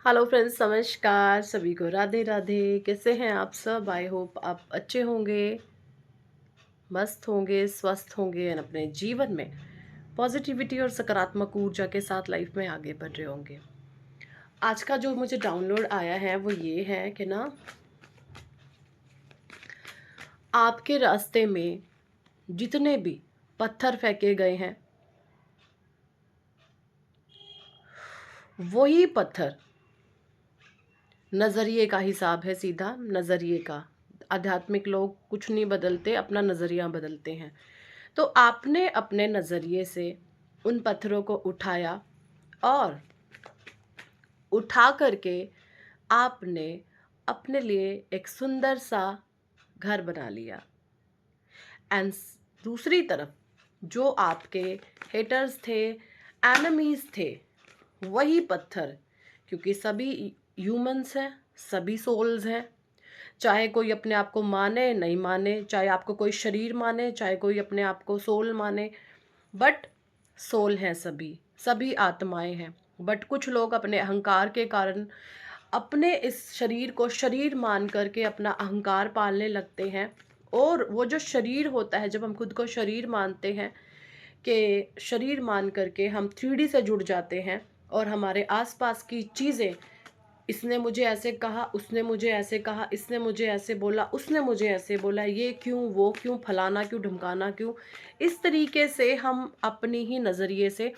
Hello friends, नमस्कार सभी को। राधे राधे। कैसे हैं आप सब? आई होप आप अच्छे होंगे, मस्त होंगे, स्वस्थ होंगे और अपने जीवन में पॉजिटिविटी और सकारात्मक ऊर्जा के साथ लाइफ में आगे बढ़ रहे होंगे। आज का जो मुझे डाउनलोड आया है वो ये है कि ना, आपके रास्ते में जितने भी पत्थर फेंके गए हैं, वही पत्थर नज़रिए का हिसाब है। सीधा नज़रिए का। आध्यात्मिक लोग कुछ नहीं बदलते, अपना नज़रिया बदलते हैं। तो आपने अपने नज़रिए से उन पत्थरों को उठाया और उठा करके आपने अपने लिए एक सुंदर सा घर बना लिया। एंड दूसरी तरफ जो आपके हेटर्स थे, एनिमीज थे, वही पत्थर, क्योंकि सभी ह्यूमंस हैं, सभी सोल्स हैं। चाहे कोई अपने आप को माने नहीं माने, चाहे आपको कोई शरीर माने, चाहे कोई अपने आप को सोल माने, बट सोल हैं सभी, सभी आत्माएं हैं। बट कुछ लोग अपने अहंकार के कारण अपने इस शरीर को शरीर मान करके अपना अहंकार पालने लगते हैं। और वो जो शरीर होता है, जब हम खुद को शरीर मानते हैं, कि शरीर मान करके हम 3D से जुड़ जाते हैं और हमारे आसपास की चीज़ें, इसने मुझे ऐसे कहा, उसने मुझे ऐसे कहा, इसने मुझे ऐसे बोला, उसने मुझे ऐसे बोला, ये क्यों, वो क्यों, फलाना क्यों, ढमकाना क्यों, इस तरीके से हम अपनी ही नज़रिए से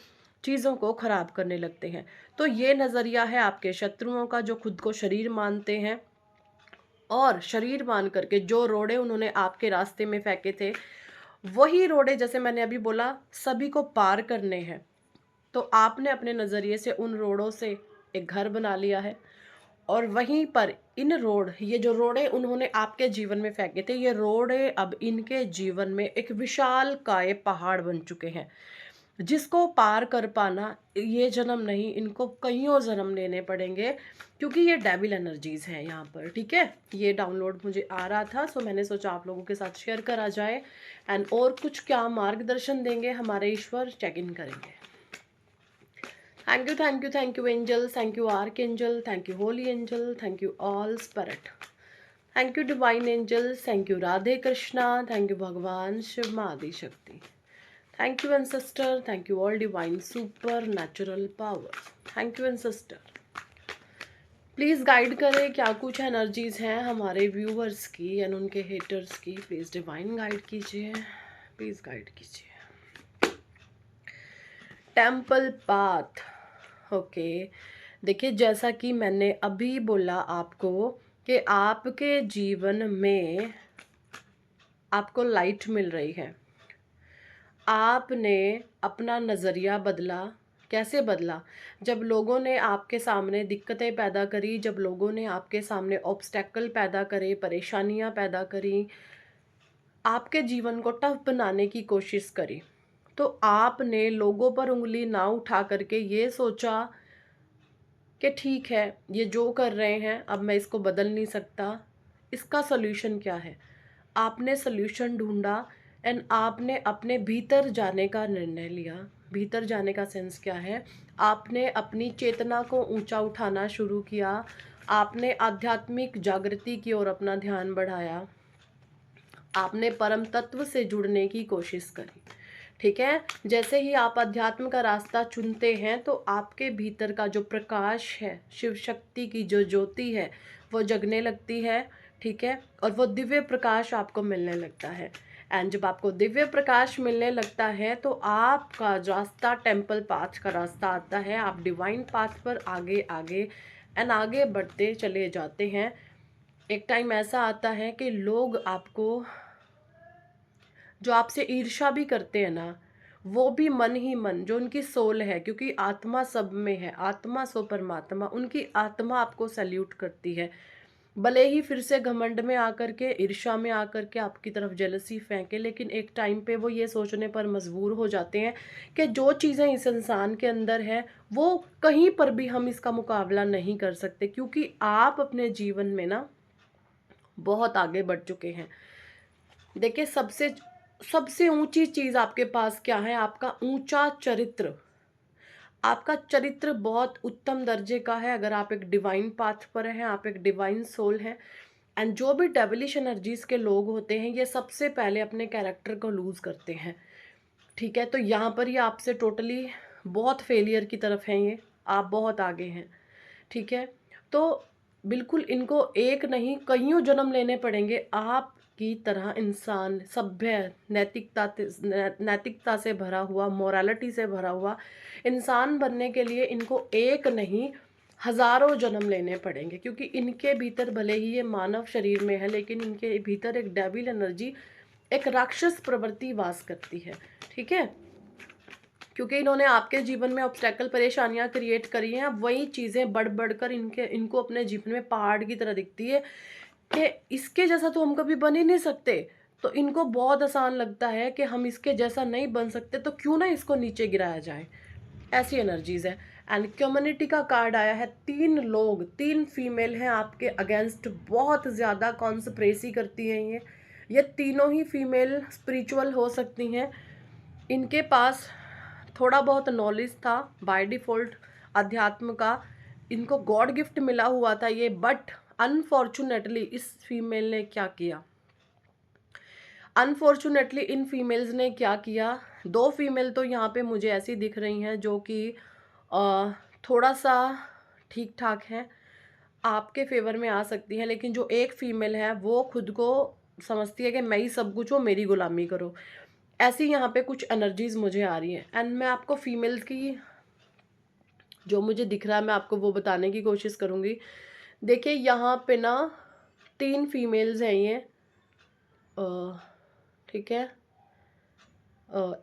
चीज़ों को ख़राब करने लगते हैं। तो ये नज़रिया है आपके शत्रुओं का, जो खुद को शरीर मानते हैं और शरीर मान करके जो रोड़े उन्होंने आपके रास्ते में फेंके थे, वही रोड़े, जैसे मैंने अभी बोला, सभी को पार करने हैं। तो आपने अपने नज़रिए से उन रोड़ों से एक घर बना लिया है और वहीं पर ये जो रोड़े उन्होंने आपके जीवन में फेंके थे, ये रोड़े अब इनके जीवन में एक विशालकाय पहाड़ बन चुके हैं, जिसको पार कर पाना ये जन्म नहीं, इनको कईयों जन्म लेने पड़ेंगे, क्योंकि ये डेविल एनर्जीज हैं यहाँ पर। ठीक है, ये डाउनलोड मुझे आ रहा था, सो मैंने सोचा आप लोगों के साथ शेयर करा जाए। एंड और कुछ क्या मार्गदर्शन देंगे हमारे ईश्वर, चेक इन करेंगे। Thank you, angels, thank you, archangel, thank you, holy angel, thank you, all spirit. Thank you, divine angels, thank you, Radhe Krishna, thank you, Bhagwan Shiv Mahadi Shakti. Thank you, ancestor, thank you, all divine supernatural power. Thank you, ancestor. Please guide करें क्या कुछ energies हैं हमारे viewers की and उनके haters की। Please divine guide कीजिए, please guide कीजिए। Temple path. ओके, देखिए, जैसा कि मैंने अभी बोला आपको कि आपके जीवन में आपको लाइट मिल रही है। आपने अपना नज़रिया बदला। कैसे बदला? जब लोगों ने आपके सामने दिक्कतें पैदा करी, जब लोगों ने आपके सामने ऑब्स्टेकल पैदा करे, परेशानियां पैदा करी, आपके जीवन को टफ बनाने की कोशिश करी, तो आपने लोगों पर उंगली ना उठा करके ये सोचा कि ठीक है, ये जो कर रहे हैं अब मैं इसको बदल नहीं सकता, इसका सॉल्यूशन क्या है। आपने सॉल्यूशन ढूंढा एंड आपने अपने भीतर जाने का निर्णय लिया। भीतर जाने का सेंस क्या है? आपने अपनी चेतना को ऊंचा उठाना शुरू किया। आपने आध्यात्मिक जागृति की ओर अपना ध्यान बढ़ाया। आपने परम तत्व से जुड़ने की कोशिश करी। ठीक है, जैसे ही आप अध्यात्म का रास्ता चुनते हैं तो आपके भीतर का जो प्रकाश है, शिव शक्ति की जो ज्योति है, वो जगने लगती है। ठीक है, और वो दिव्य प्रकाश आपको मिलने लगता है। एंड जब आपको दिव्य प्रकाश मिलने लगता है तो आपका रास्ता टेम्पल पाथ का रास्ता आता है। आप डिवाइन पाथ पर आगे आगे एंड आगे बढ़ते चले जाते हैं। एक टाइम ऐसा आता है कि लोग आपको, जो आपसे ईर्ष्या भी करते हैं ना, वो भी मन ही मन, जो उनकी सोल है, क्योंकि आत्मा सब में है, आत्मा सो परमात्मा, उनकी आत्मा आपको सैल्यूट करती है। भले ही फिर से घमंड में आकर के, ईर्ष्या में आकर के आपकी तरफ जेलसी फेंके, लेकिन एक टाइम पे वो ये सोचने पर मजबूर हो जाते हैं कि जो चीज़ें इस इंसान के अंदर है, वो कहीं पर भी हम इसका मुकाबला नहीं कर सकते, क्योंकि आप अपने जीवन में ना बहुत आगे बढ़ चुके हैं। देखिए, सबसे सबसे ऊंची चीज आपके पास क्या है? आपका ऊंचा चरित्र, आपका चरित्र बहुत उत्तम दर्जे का है, अगर आप एक डिवाइन पाथ पर हैं, आप एक डिवाइन सोल हैं। एंड जो भी डेविलिश एनर्जीज़ के लोग होते हैं, ये सबसे पहले अपने कैरेक्टर को लूज़ करते हैं, ठीक है? तो यहाँ पर ये आपसे टोटली बहुत फेलियर की तरफ हैं ये, आप बहुत आगे हैं, ठीक है? तो बिल्कुल इनको एक नहीं कइयों जन्म लेने पड़ेंगे आपकी तरह इंसान, सभ्य, नैतिकता से भरा हुआ, मोरालिटी से भरा हुआ इंसान बनने के लिए इनको एक नहीं हज़ारों जन्म लेने पड़ेंगे, क्योंकि इनके भीतर भले ही ये मानव शरीर में है, लेकिन इनके भीतर एक डेविल एनर्जी, एक राक्षस प्रवृत्ति वास करती है, ठीक है? क्योंकि इन्होंने आपके जीवन में ऑब्स्टेकल परेशानियां क्रिएट करी हैं, अब वही चीज़ें बढ़ बढ़कर इनको अपने जीवन में पहाड़ की तरह दिखती है कि इसके जैसा तो हम कभी बन ही नहीं सकते। तो इनको बहुत आसान लगता है कि हम इसके जैसा नहीं बन सकते, तो क्यों ना इसको नीचे गिराया जाए, ऐसी एनर्जीज है। एंड कम्युनिटी का कार्ड आया है, 3 लोग, 3 फीमेल हैं आपके अगेंस्ट, बहुत ज़्यादा कॉन्स्पिरेसी करती हैं ये तीनों ही फीमेल स्पिरिचुअल हो सकती हैं। इनके पास थोड़ा बहुत नॉलेज था बाय डिफ़ॉल्ट अध्यात्म का, इनको गॉड गिफ्ट मिला हुआ था ये, बट अनफॉर्चुनेटली इस फीमेल ने क्या किया, अनफॉर्चुनेटली इन फीमेल्स ने क्या किया, 2 फीमेल तो यहाँ पे मुझे ऐसी दिख रही हैं जो कि थोड़ा सा ठीक ठाक हैं, आपके फेवर में आ सकती हैं, लेकिन जो एक फीमेल है वो खुद को समझती है कि मैं ही सब कुछ हूँ, मेरी गुलामी करो। ऐसी यहाँ पे कुछ एनर्जीज मुझे आ रही हैं। एंड मैं आपको फीमेल्स की जो मुझे दिख रहा है मैं आपको वो बताने की कोशिश करूँगी। देखिए यहाँ पे ना 3 फीमेल्स हैं ये, ठीक है?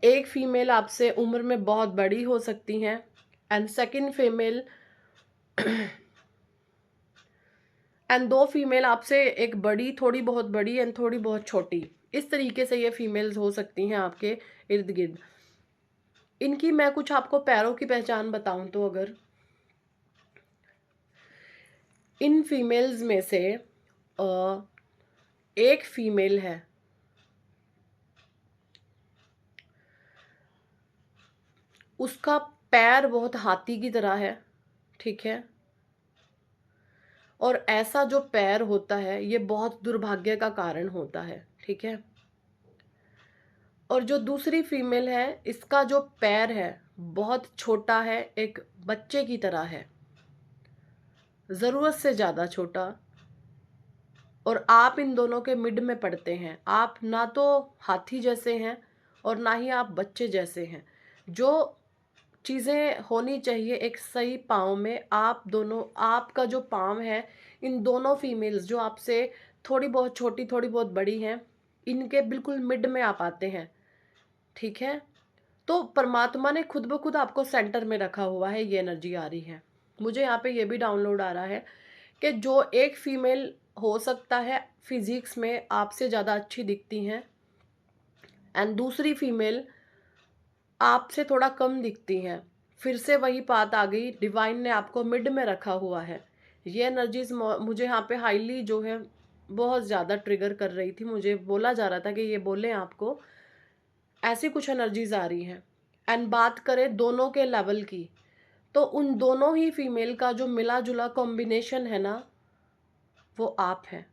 एक फीमेल आपसे उम्र में बहुत बड़ी हो सकती हैं, and second female and 2 female आपसे, एक बड़ी, थोड़ी बहुत बड़ी एंड थोड़ी बहुत छोटी, इस तरीके से ये फीमेल्स हो सकती हैं आपके इर्द गिर्द। इनकी मैं कुछ आपको पैरों की पहचान बताऊं तो, अगर इन फीमेल्स में से एक फीमेल है, उसका पैर बहुत हाथी की तरह है, ठीक है? और ऐसा जो पैर होता है ये बहुत दुर्भाग्य का कारण होता है, ठीक है? और जो दूसरी फीमेल है, इसका जो पैर है बहुत छोटा है, एक बच्चे की तरह है, ज़रूरत से ज़्यादा छोटा। और आप इन दोनों के मिड में पड़ते हैं, आप ना तो हाथी जैसे हैं और ना ही आप बच्चे जैसे हैं। जो चीज़ें होनी चाहिए एक सही पाँव में, आप दोनों, आपका जो पाँव है, इन दोनों फीमेल्स जो आपसे थोड़ी बहुत छोटी, थोड़ी बहुत बड़ी हैं, इनके बिल्कुल मिड में आप आते हैं, ठीक है? तो परमात्मा ने खुद ब खुद आपको सेंटर में रखा हुआ है, ये एनर्जी आ रही है। मुझे यहाँ पे ये भी डाउनलोड आ रहा है कि जो एक फीमेल हो सकता है फिजिक्स में आपसे ज़्यादा अच्छी दिखती हैं, एंड दूसरी फीमेल आपसे थोड़ा कम दिखती हैं। फिर से वही बात आ गई, डिवाइन ने आपको मिड में रखा हुआ है। ये एनर्जीज मुझे यहाँ पे हाईली जो है बहुत ज़्यादा ट्रिगर कर रही थी, मुझे बोला जा रहा था कि ये बोलें आपको, ऐसी कुछ एनर्जीज आ रही हैं। एंड बात करें दोनों के लेवल की, तो उन दोनों ही फीमेल का जो मिला जुला कॉम्बिनेशन है ना, वो आप हैं,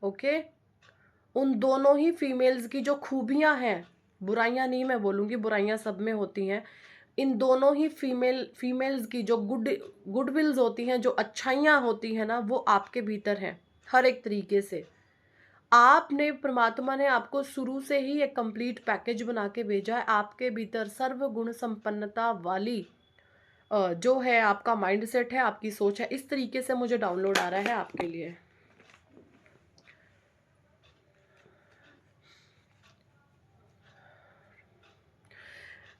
ओके? उन दोनों ही फीमेल्स की जो खूबियां हैं, बुराइयां नहीं मैं बोलूँगी, बुराइयां सब में होती हैं, इन दोनों ही फीमेल्स की जो गुडविल्स होती हैं, जो अच्छाइयाँ होती हैं ना, वो आपके भीतर हैं हर एक तरीके से। आपने, परमात्मा ने आपको शुरू से ही एक कंप्लीट पैकेज बना के भेजा है, आपके भीतर सर्व गुण संपन्नता वाली जो है आपका माइंडसेट है, आपकी सोच है। इस तरीके से मुझे डाउनलोड आ रहा है आपके लिए।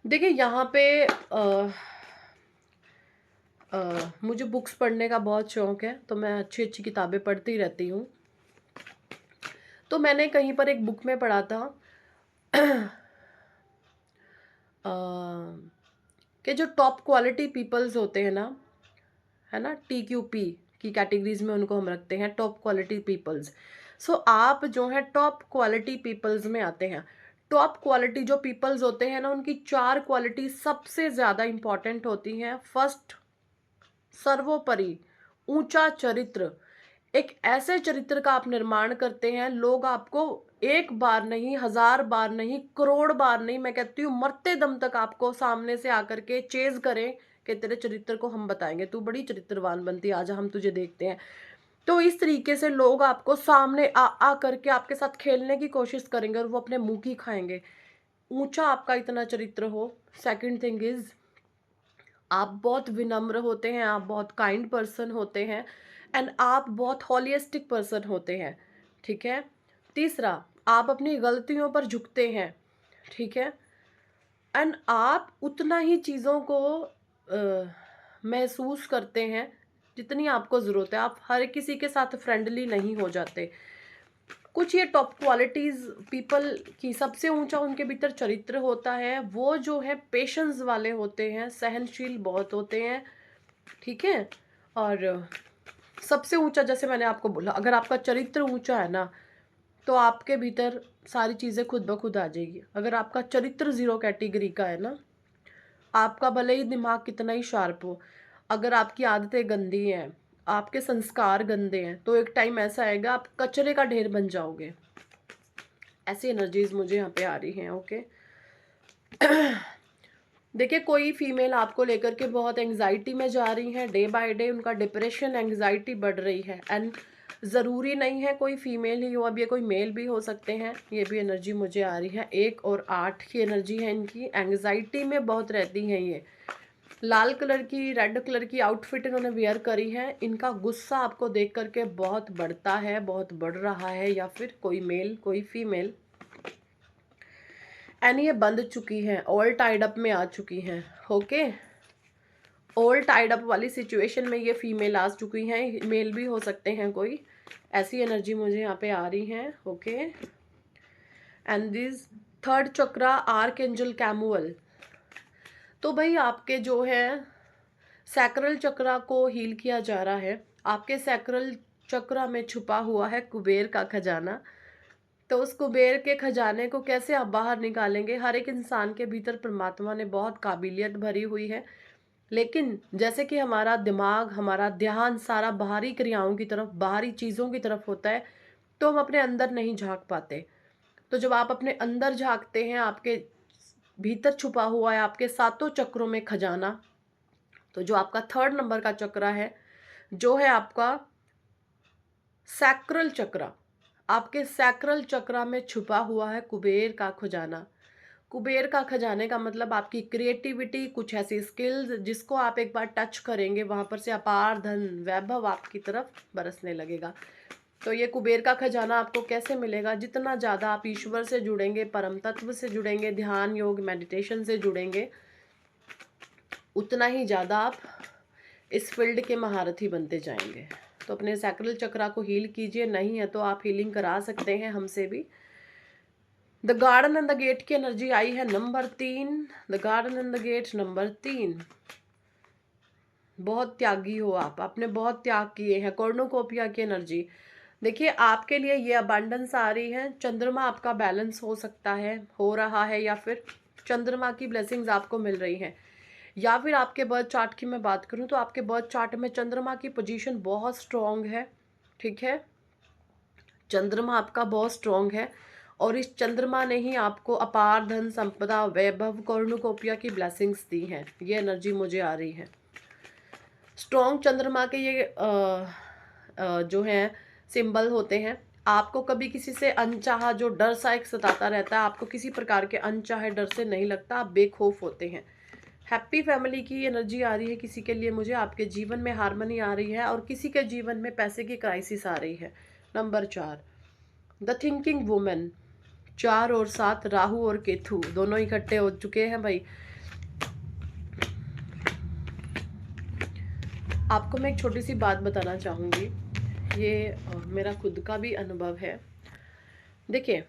देखिए यहाँ पे मुझे बुक्स पढ़ने का बहुत शौक है, तो मैं अच्छी अच्छी किताबें पढ़ती रहती हूँ। तो मैंने कहीं पर एक बुक में पढ़ा था कि जो टॉप क्वालिटी पीपल्स होते हैं ना, है ना, TQP की कैटेगरीज में उनको हम रखते हैं, टॉप क्वालिटी पीपल्स। सो आप जो है टॉप क्वालिटी पीपल्स में आते हैं। टॉप क्वालिटी जो पीपल्स होते हैं ना, उनकी 4 क्वालिटी सबसे ज़्यादा इम्पोर्टेंट होती हैं। फर्स्ट, सर्वोपरि ऊंचा चरित्र। एक ऐसे चरित्र का आप निर्माण करते हैं, लोग आपको एक बार नहीं, 1000 बार नहीं, करोड़ बार नहीं, मैं कहती हूँ मरते दम तक आपको सामने से आकर के चेज करें कि तेरे चरित्र को हम बताएंगे, तू बड़ी चरित्रवान बनती, आजा हम तुझे देखते हैं। तो इस तरीके से लोग आपको सामने आ आ करके आपके साथ खेलने की कोशिश करेंगे और वो अपने मुंह की खाएंगे। ऊंचा आपका इतना चरित्र हो। सेकंड थिंग इज, आप बहुत विनम्र होते हैं, आप बहुत काइंड पर्सन होते हैं, एंड आप बहुत होलिस्टिक पर्सन होते हैं, ठीक है। तीसरा, आप अपनी गलतियों पर झुकते हैं, ठीक है, एंड आप उतना ही चीज़ों को महसूस करते हैं जितनी आपको ज़रूरत है। आप हर किसी के साथ फ्रेंडली नहीं हो जाते। कुछ ये टॉप क्वालिटीज़ पीपल की, सबसे ऊंचा उनके भीतर चरित्र होता है। वो जो है पेशेंस वाले होते हैं, सहनशील बहुत होते हैं, ठीक है। और सबसे ऊंचा, जैसे मैंने आपको बोला, अगर आपका चरित्र ऊंचा है ना, तो आपके भीतर सारी चीज़ें खुद ब खुद आ जाएगी। अगर आपका चरित्र 0 कैटेगरी का है ना, आपका भले ही दिमाग कितना ही शार्प हो, अगर आपकी आदतें गंदी हैं, आपके संस्कार गंदे हैं, तो एक टाइम ऐसा आएगा आप कचरे का ढेर बन जाओगे। ऐसी एनर्जीज मुझे यहाँ पे आ रही हैं, ओके। देखिए, कोई फीमेल आपको लेकर के बहुत एंग्जाइटी में जा रही है, डे बाय डे उनका डिप्रेशन, एंग्जाइटी बढ़ रही है। एंड ज़रूरी नहीं है कोई फीमेल ही हो, अब ये कोई मेल भी हो सकते हैं। ये भी एनर्जी मुझे आ रही है। 1 और 8 की एनर्जी है इनकी। एंग्जाइटी में बहुत रहती हैं ये। लाल कलर की, रेड कलर की आउटफिट इन्होंने वेयर करी है। इनका गुस्सा आपको देख करके बहुत बढ़ता है, बहुत बढ़ रहा है, या फिर कोई मेल कोई फीमेल, एंड ये बंध चुकी हैं, ऑल टाइड अप में आ चुकी हैं, ओके। ऑल टाइड अप वाली सिचुएशन में ये फीमेल आ चुकी हैं, मेल भी हो सकते हैं कोई। ऐसी एनर्जी मुझे यहाँ पे आ रही है, okay. And this third chakra, archangel Chamuel. तो भाई आपके जो है सैक्रल चक्रा को हील किया जा रहा है। आपके सैक्रल चक्रा में छुपा हुआ है कुबेर का खजाना। तो उस कुबेर के खजाने को कैसे आप बाहर निकालेंगे? हर एक इंसान के भीतर परमात्मा ने बहुत काबिलियत भरी हुई है, लेकिन जैसे कि हमारा दिमाग, हमारा ध्यान सारा बाहरी क्रियाओं की तरफ, बाहरी चीज़ों की तरफ होता है, तो हम अपने अंदर नहीं झांक पाते। तो जब आप अपने अंदर झांकते हैं, आपके भीतर छुपा हुआ है आपके सातों चक्रों में खजाना। तो जो आपका थर्ड नंबर का चक्र है, जो है आपका सैक्रल चक्र, आपके सैक्रल चक्र में छुपा हुआ है कुबेर का खजाना। कुबेर का खजाने का मतलब आपकी क्रिएटिविटी, कुछ ऐसी स्किल्स जिसको आप एक बार टच करेंगे, वहां पर से अपार धन वैभव आपकी तरफ बरसने लगेगा। तो ये कुबेर का खजाना आपको कैसे मिलेगा? जितना ज़्यादा आप ईश्वर से जुड़ेंगे, परम तत्व से जुड़ेंगे, ध्यान योग मेडिटेशन से जुड़ेंगे, उतना ही ज़्यादा आप इस फील्ड के महारथी बनते जाएंगे। तो अपने सैक्रल चक्रा को हील कीजिए। नहीं है तो आप हीलिंग करा सकते हैं हमसे भी। The garden and the gate की एनर्जी आई है number 3। The garden and the gate number 3। बहुत त्यागी हो आप, आपने बहुत त्याग किए हैं। कॉर्नुकोपिया की एनर्जी देखिए, आपके लिए ये अबंडेंस आ रही है। चंद्रमा आपका बैलेंस हो सकता है, हो रहा है, या फिर चंद्रमा की ब्लेसिंग्स आपको मिल रही हैं। या फिर आपके बर्थ चार्ट की मैं बात करूं तो आपके बर्थ चार्ट में चंद्रमा की पोजीशन बहुत स्ट्रॉन्ग है, ठीक है। चंद्रमा आपका बहुत स्ट्रॉन्ग है, और इस चंद्रमा ने ही आपको अपार धन संपदा वैभव कॉर्नुकोपिया की ब्लेसिंग्स दी हैं। ये एनर्जी मुझे आ रही है। स्ट्रॉन्ग चंद्रमा के ये जो हैं सिंबल होते हैं। आपको कभी किसी से अनचाहा जो डर सा एक सताता रहता है, आपको किसी प्रकार के अनचाहे डर से नहीं लगता, आप बेखौफ होते हैं। हैप्पी फैमिली की एनर्जी आ रही है किसी के लिए मुझे। आपके जीवन में हार्मनी आ रही है, और किसी के जीवन में पैसे की क्राइसिस आ रही है। Number 4, the thinking women. 4 और 7, राहु और केतु दोनों इकट्ठे हो चुके हैं भाई। आपको मैं एक छोटी सी बात बताना चाहूँगी, ये मेरा खुद का भी अनुभव है। देखिए,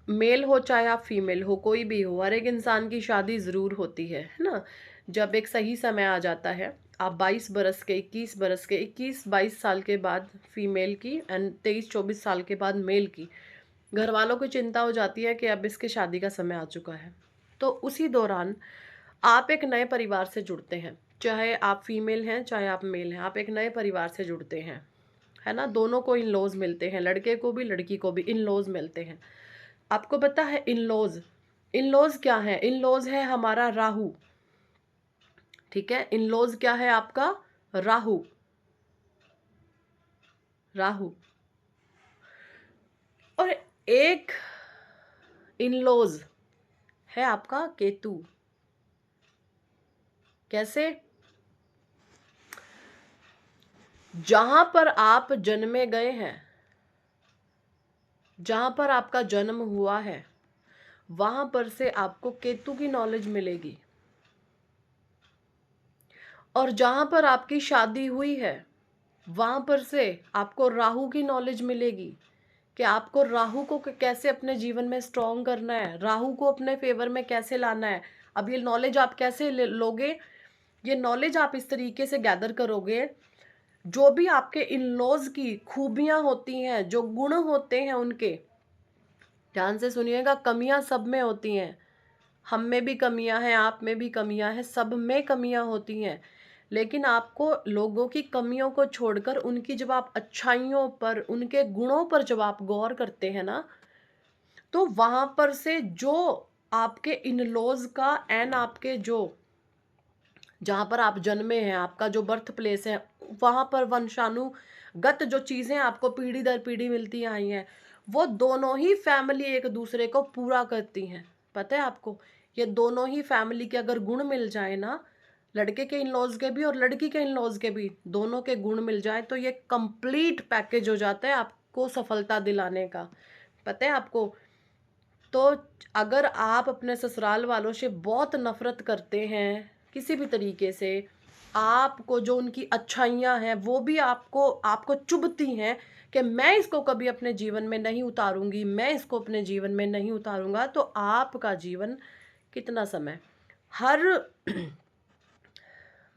मेल हो चाहे आप फीमेल हो, कोई भी हो, हर एक इंसान की शादी ज़रूर होती है ना। जब एक सही समय आ जाता है, आप 22 बरस के, 21 बरस के, 21-22 साल के बाद फीमेल की, एंड 23-24 साल के बाद मेल की, घर वालों को चिंता हो जाती है कि अब इसकी शादी का समय आ चुका है। तो उसी दौरान आप एक नए परिवार से जुड़ते हैं, चाहे आप फीमेल हैं, चाहे आप मेल हैं, आप एक नए परिवार से जुड़ते हैं, है ना? दोनों को इन-लॉज़ मिलते हैं, लड़के को भी, लड़की को भी इन-लॉज़ मिलते हैं। आपको पता है इन-लॉज़, इन-लॉज़ क्या है? इन-लॉज़ है हमारा राहु, ठीक है? इन-लॉज़ क्या है आपका? राहु, राहु। और एक इन-लॉज़ है आपका केतु। कैसे? जहां पर आप जन्मे गए हैं, जहां पर आपका जन्म हुआ है, वहां पर से आपको केतु की नॉलेज मिलेगी। और जहां पर आपकी शादी हुई है, वहां पर से आपको राहु की नॉलेज मिलेगी कि आपको राहु को कैसे अपने जीवन में स्ट्रॉन्ग करना है, राहु को अपने फेवर में कैसे लाना है। अब ये नॉलेज आप कैसे लोगे? ये नॉलेज आप इस तरीके से गैदर करोगे, जो भी आपके इन लॉज की खूबियां होती हैं, जो गुण होते हैं उनके, ध्यान से सुनिएगा, कमियां सब में होती हैं। हम में भी कमियां हैं, आप में भी कमियां हैं, सब में कमियां होती हैं। लेकिन आपको लोगों की कमियों को छोड़कर उनकी जब आप अच्छाइयों पर, उनके गुणों पर जब आप गौर करते हैं ना, तो वहां पर से जो आपके इन लॉज का एंड आपके जो, जहां पर आप जन्मे हैं, आपका जो बर्थ प्लेस है, वहां पर वंशानुगत जो चीजें आपको पीढ़ी दर पीढ़ी मिलती आई हैं, वो दोनों ही फैमिली एक दूसरे को पूरा करती हैं। पता है आपको? ये दोनों ही फैमिली के अगर गुण मिल जाए ना, लड़के के इन लॉज के भी और लड़की के इन लॉज के भी, दोनों के गुण मिल जाए, तो ये कंप्लीट पैकेज हो जाता है आपको सफलता दिलाने का। पता है आपको? तो अगर आप अपने ससुराल वालों से बहुत नफरत करते हैं किसी भी तरीके से, आपको जो उनकी अच्छाइयाँ हैं वो भी आपको आपको चुभती हैं कि मैं इसको कभी अपने जीवन में नहीं उतारूंगी, मैं इसको अपने जीवन में नहीं उतारूंगा, तो आपका जीवन कितना समय, हर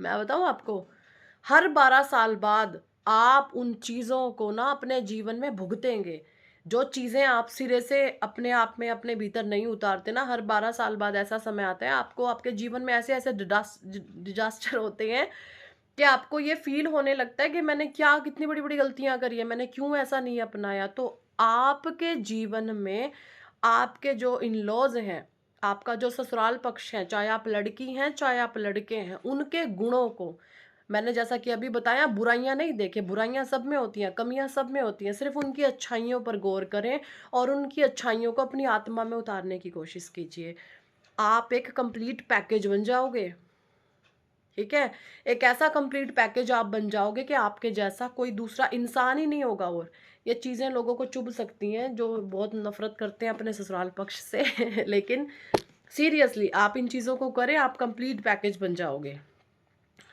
मैं बताऊं आपको, हर 12 साल बाद आप उन चीज़ों को ना अपने जीवन में भुगतेंगे। जो चीज़ें आप सिरे से अपने आप में अपने भीतर नहीं उतारते ना, हर 12 साल बाद ऐसा समय आता है, आपको आपके जीवन में ऐसे-ऐसे डिज़ास्टर होते हैं कि आपको ये फ़ील होने लगता है कि मैंने क्या कितनी बड़ी-बड़ी गलतियाँ करी हैं, मैंने क्यों ऐसा नहीं अपनाया। तो आपके जीवन में आपके जो इन-लॉज़ हैं, आपका जो ससुराल पक्ष है, चाहे आप लड़की हैं, चाहे आप लड़के हैं, उनके गुणों को, मैंने जैसा कि अभी बताया, बुराइयाँ नहीं देखें, बुराइयाँ सब में होती हैं, कमियाँ सब में होती हैं, सिर्फ़ उनकी अच्छाइयों पर गौर करें और उनकी अच्छाइयों को अपनी आत्मा में उतारने की कोशिश कीजिए। आप एक कंप्लीट पैकेज बन जाओगे, ठीक है? एक ऐसा कंप्लीट पैकेज आप बन जाओगे कि आपके जैसा कोई दूसरा इंसान ही नहीं होगा। और ये चीज़ें लोगों को चुभ सकती हैं, जो बहुत नफ़रत करते हैं अपने ससुराल पक्ष से लेकिन सीरियसली आप इन चीज़ों को करें, आप कंप्लीट पैकेज बन जाओगे।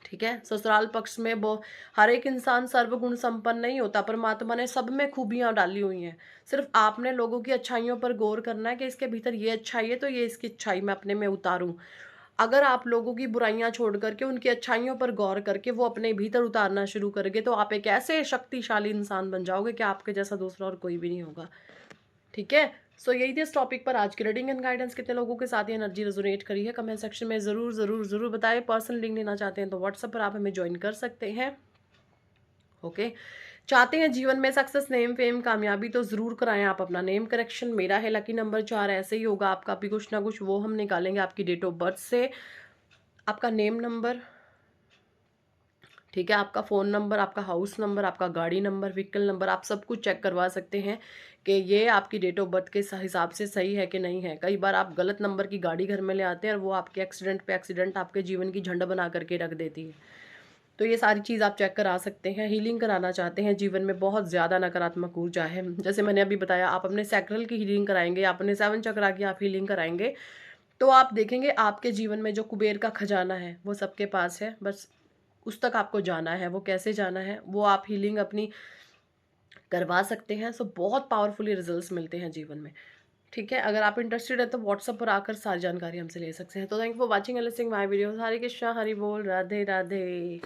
ठीक है? ससुराल पक्ष में वो हर एक इंसान सर्वगुण संपन्न नहीं होता, परमात्मा ने सब में खूबियाँ डाली हुई हैं। सिर्फ़ आपने लोगों की अच्छाइयों पर गौर करना है कि इसके भीतर ये अच्छाई है, तो ये इसकी अच्छाई मैं अपने में उतारूँ। अगर आप लोगों की बुराइयाँ छोड़ कर के उनकी अच्छाइयों पर गौर करके वो अपने भीतर उतारना शुरू करेंगे, तो आप एक ऐसे शक्तिशाली इंसान बन जाओगे कि आपके जैसा दूसरा और कोई भी नहीं होगा। ठीक है? सो यही थी इस टॉपिक पर आज की रीडिंग एंड गाइडेंस। कितने लोगों के साथ ये एनर्जी रेजोनेट करी है, कमेंट सेक्शन में ज़रूर ज़रूर ज़रूर बताएं। पर्सनल लिंक लेना चाहते हैं तो व्हाट्सएप पर आप हमें ज्वाइन कर सकते हैं। ओके? चाहते हैं जीवन में सक्सेस, नेम, फेम, कामयाबी, तो ज़रूर कराएं आप अपना नेम करेक्शन। मेरा है लकी नंबर 4, ऐसे ही होगा आपका भी कुछ ना कुछ, वो हम निकालेंगे आपकी डेट ऑफ बर्थ से। आपका नेम नंबर, ठीक है, आपका फ़ोन नंबर, आपका हाउस नंबर, आपका गाड़ी नंबर, व्हीकल नंबर, आप सब कुछ चेक करवा सकते हैं कि ये आपकी डेट ऑफ बर्थ के हिसाब से सही है कि नहीं है। कई बार आप गलत नंबर की गाड़ी घर में ले आते हैं और वो आपके एक्सीडेंट पे एक्सीडेंट आपके जीवन की झंड बना करके रख देती है। तो ये सारी चीज़ आप चेक करा सकते हैं। हीलिंग कराना चाहते हैं, जीवन में बहुत ज़्यादा नकारात्मक ऊर्जा है, जैसे मैंने अभी बताया, आप अपने सैक्रल की हीलिंग कराएंगे, आप अपने 7 चक्रा की आप हीलिंग कराएंगे, तो आप देखेंगे आपके जीवन में जो कुबेर का खजाना है वो सबके पास है, बस उस तक आपको जाना है। वो कैसे जाना है, वो आप हीलिंग अपनी करवा सकते हैं। सो बहुत पावरफुली रिजल्ट्स मिलते हैं जीवन में। ठीक है? अगर आप इंटरेस्टेड है तो व्हाट्सएप पर आकर सारी जानकारी हमसे ले सकते हैं। तो thank you for watching and listening my videos. Hare Krishna, Hari बोल, राधे राधे।